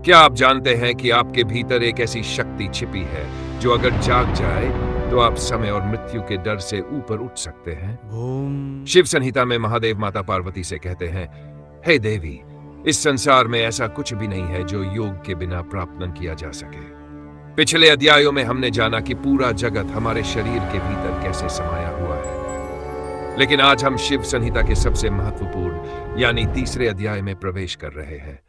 क्या आप जानते हैं कि आपके भीतर एक ऐसी शक्ति छिपी है जो अगर जाग जाए तो आप समय और मृत्यु के डर से ऊपर उठ सकते हैं? ओम। शिव संहिता में महादेव माता पार्वती से कहते हैं, हे देवी, इस संसार में ऐसा कुछ भी नहीं है जो योग के बिना प्राप्त न किया जा सके। पिछले अध्यायों में हमने जाना कि पूरा जगत हमारे शरीर के भीतर कैसे समाया हुआ है, लेकिन आज हम शिव संहिता के सबसे महत्वपूर्ण यानी तीसरे अध्याय में प्रवेश कर रहे हैं।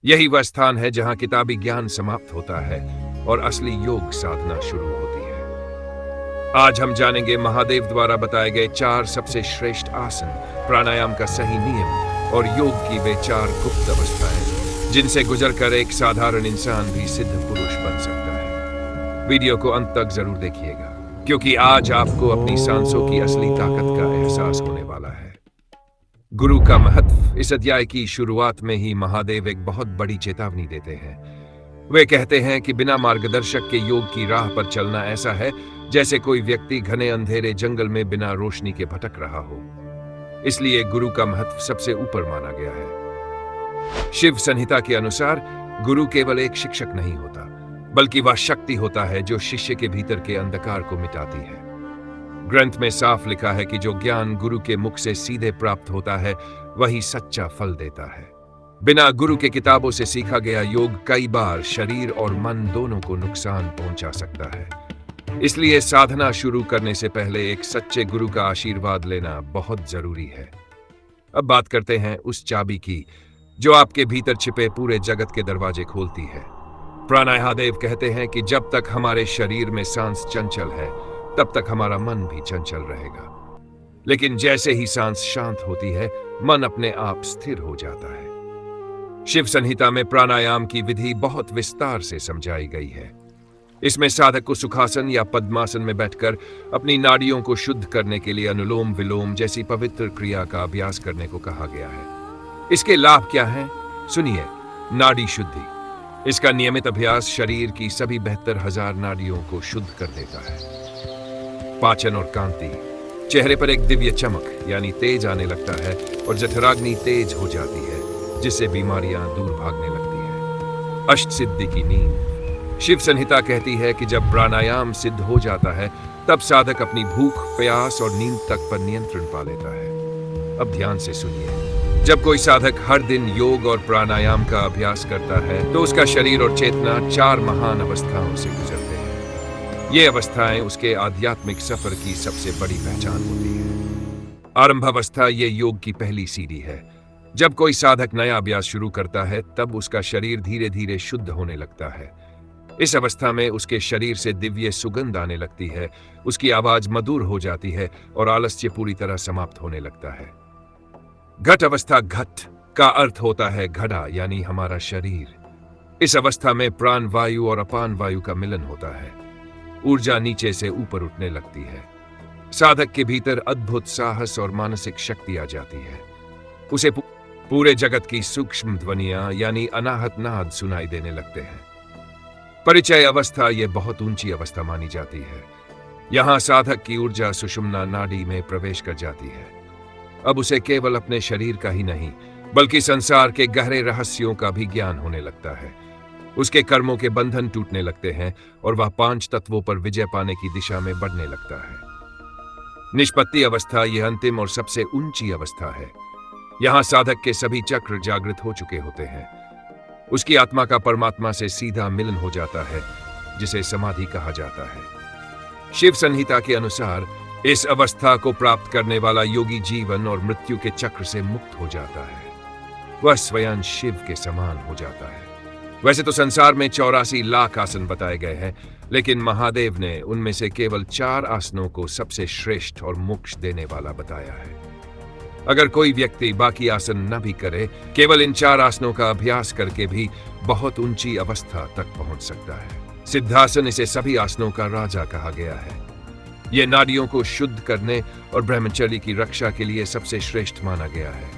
यही वह स्थान है जहां किताबी ज्ञान समाप्त होता है और असली योग साधना शुरू होती है। आज हम जानेंगे महादेव द्वारा बताए गए 4 सबसे श्रेष्ठ आसन, प्राणायाम का सही नियम और योग की वे 4 गुप्त अवस्थाएं जिनसे गुजरकर एक साधारण इंसान भी सिद्ध पुरुष बन सकता है। वीडियो को अंत तक जरूर देखिएगा, क्योंकि आज आपको अपनी सांसों की असली ताकत का एहसास होने वाला है। गुरु का महत्व। इस अध्याय की शुरुआत में ही महादेव एक बहुत बड़ी चेतावनी देते हैं। वे कहते हैं कि बिना मार्गदर्शक के योग की राह पर चलना ऐसा है जैसे कोई व्यक्ति घने अंधेरे जंगल में बिना रोशनी के भटक रहा हो। इसलिए गुरु का महत्व सबसे ऊपर माना गया है। शिव संहिता के अनुसार गुरु केवल एक शिक्षक नहीं होता, बल्कि वह शक्ति होता है जो शिष्य के भीतर के अंधकार को मिटाती है। ग्रंथ में साफ लिखा है कि जो ज्ञान गुरु के मुख से सीधे प्राप्त होता है वही सच्चा फल देता है। बिना गुरु के किताबों से सीखा गया योग कई बार शरीर और मन दोनों को नुकसान पहुंचा सकता है। इसलिए साधना शुरू करने से पहले एक सच्चे गुरु का आशीर्वाद लेना बहुत जरूरी है। अब बात करते हैं उस चाबी की जो आपके भीतर छिपे पूरे जगत के दरवाजे खोलती है। प्राणायादेव कहते हैं कि जब तक हमारे शरीर में सांस चंचल है तब तक हमारा मन भी चंचल रहेगा, लेकिन जैसे ही सांस शांत होती है मन अपने आप स्थिर हो जाता है। शिव संहिता में प्राणायाम की विधि बहुत विस्तार से समझाई गई है। इसमें साधक को सुखासन या पद्मासन में बैठकर अपनी नाड़ियों को शुद्ध करने के लिए अनुलोम विलोम जैसी पवित्र क्रिया का अभ्यास करने को कहा गया है। इसके लाभ क्या हैं? सुनिए। नाड़ी शुद्धि। इसका नियमित अभ्यास शरीर की सभी 72,000 नाड़ियों को शुद्ध कर देता है। पाचन और कांति। चेहरे पर एक दिव्य चमक यानी तेज आने लगता है और जठराग्नि तेज हो जाती है, जिससे बीमारियां दूर भागने लगती है। अष्ट सिद्धि की नींद। शिव संहिता कहती है कि जब प्राणायाम सिद्ध हो जाता है तब साधक अपनी भूख, प्यास और नींद तक पर नियंत्रण पा लेता है। अब ध्यान से सुनिए। जब कोई साधक हर दिन योग और प्राणायाम का अभ्यास करता है तो उसका शरीर और चेतना 4 महान अवस्थाओं से गुजरते हैं। ये अवस्थाएं उसके आध्यात्मिक सफर की सबसे बड़ी पहचान होती है। आरंभावस्था ये योग की पहली सीढ़ी है। जब कोई साधक नया अभ्यास शुरू करता है तब उसका शरीर धीरे धीरे शुद्ध होने लगता है। इस अवस्था में उसके शरीर से दिव्य सुगंध आने लगती है, उसकी आवाज मधुर हो जाती है और आलस्य पूरी तरह समाप्त होने लगता है। घट अवस्था। घट का अर्थ होता है घड़ा यानी हमारा शरीर। इस अवस्था में प्राण वायु और अपान वायु का मिलन होता है। ऊर्जा नीचे से ऊपर उठने लगती है। साधक के भीतर अद्भुत साहस और मानसिक शक्ति आ जाती है। उसे पूरे जगत की सूक्ष्म ध्वनियां यानी अनाहत नाद सुनाई देने लगते हैं। परिचय अवस्था ये बहुत ऊंची अवस्था मानी जाती है। यहां साधक की ऊर्जा सुषुम्ना नाड़ी में प्रवेश कर जाती है। अब उसे केवल अपने शरीर का ही नहीं बल्कि संसार के गहरे रहस्यों का भी ज्ञान होने लगता है। उसके कर्मों के बंधन टूटने लगते हैं और वह 5 तत्वों पर विजय पाने की दिशा में बढ़ने लगता है। निष्पत्ति अवस्था यह अंतिम और सबसे ऊंची अवस्था है। यहां साधक के सभी चक्र जागृत हो चुके होते हैं। उसकी आत्मा का परमात्मा से सीधा मिलन हो जाता है, जिसे समाधि कहा जाता है। शिव संहिता के अनुसार इस अवस्था को प्राप्त करने वाला योगी जीवन और मृत्यु के चक्र से मुक्त हो जाता है। वह स्वयं शिव के समान हो जाता है। वैसे तो संसार में 84 लाख आसन बताए गए हैं, लेकिन महादेव ने उनमें से केवल 4 आसनों को सबसे श्रेष्ठ और मोक्ष देने वाला बताया है। अगर कोई व्यक्ति बाकी आसन न भी करे, केवल इन 4 आसनों का अभ्यास करके भी बहुत ऊंची अवस्था तक पहुंच सकता है। सिद्धासन, इसे सभी आसनों का राजा कहा गया है। यह नाड़ियों को शुद्ध करने और ब्रह्मचर्य की रक्षा के लिए सबसे श्रेष्ठ माना गया है।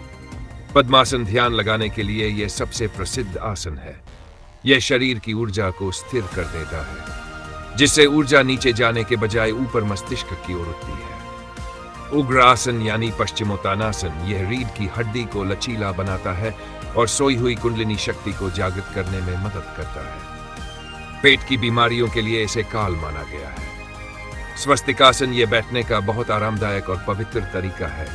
पद्मासन ध्यान लगाने के लिए यह सबसे प्रसिद्ध आसन है। यह शरीर की ऊर्जा को स्थिर कर देता है, जिससे ऊर्जा नीचे जाने के बजाय ऊपर मस्तिष्क की ओर उठती है। उग्रासन यानी पश्चिमोत्तानासन यह रीढ़ की हड्डी को लचीला बनाता है और सोई हुई कुंडलिनी शक्ति को जागृत करने में मदद करता है। पेट की बीमारियों के लिए इसे काल माना गया है। स्वस्तिकासन ये बैठने का बहुत आरामदायक और पवित्र तरीका है।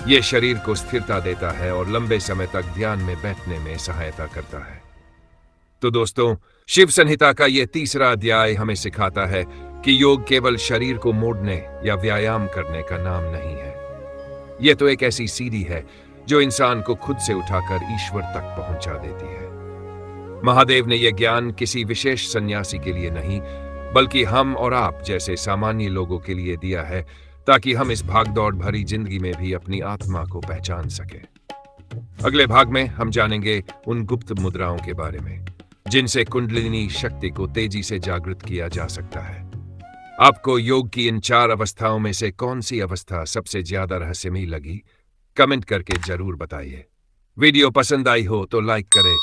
यह शरीर को स्थिरता देता है और लंबे समय तक ध्यान में बैठने में सहायता करता है। तो दोस्तों, शिव संहिता का यह तीसरा अध्याय हमें सिखाता है कि योग केवल शरीर को मोड़ने या व्यायाम करने का नाम नहीं है। यह तो एक ऐसी सीढ़ी है जो इंसान को खुद से उठाकर ईश्वर तक पहुंचा देती है। महादेव ने यह ज्ञान किसी विशेष सन्यासी के लिए नहीं, बल्कि हम और आप जैसे सामान्य लोगों के लिए दिया है, ताकि हम इस भागदौड़ भरी जिंदगी में भी अपनी आत्मा को पहचान सके। अगले भाग में हम जानेंगे उन गुप्त मुद्राओं के बारे में जिनसे कुंडलिनी शक्ति को तेजी से जागृत किया जा सकता है। आपको योग की इन 4 अवस्थाओं में से कौन सी अवस्था सबसे ज्यादा रहस्यमयी लगी? कमेंट करके जरूर बताइए। वीडियो पसंद आई हो तो लाइक करें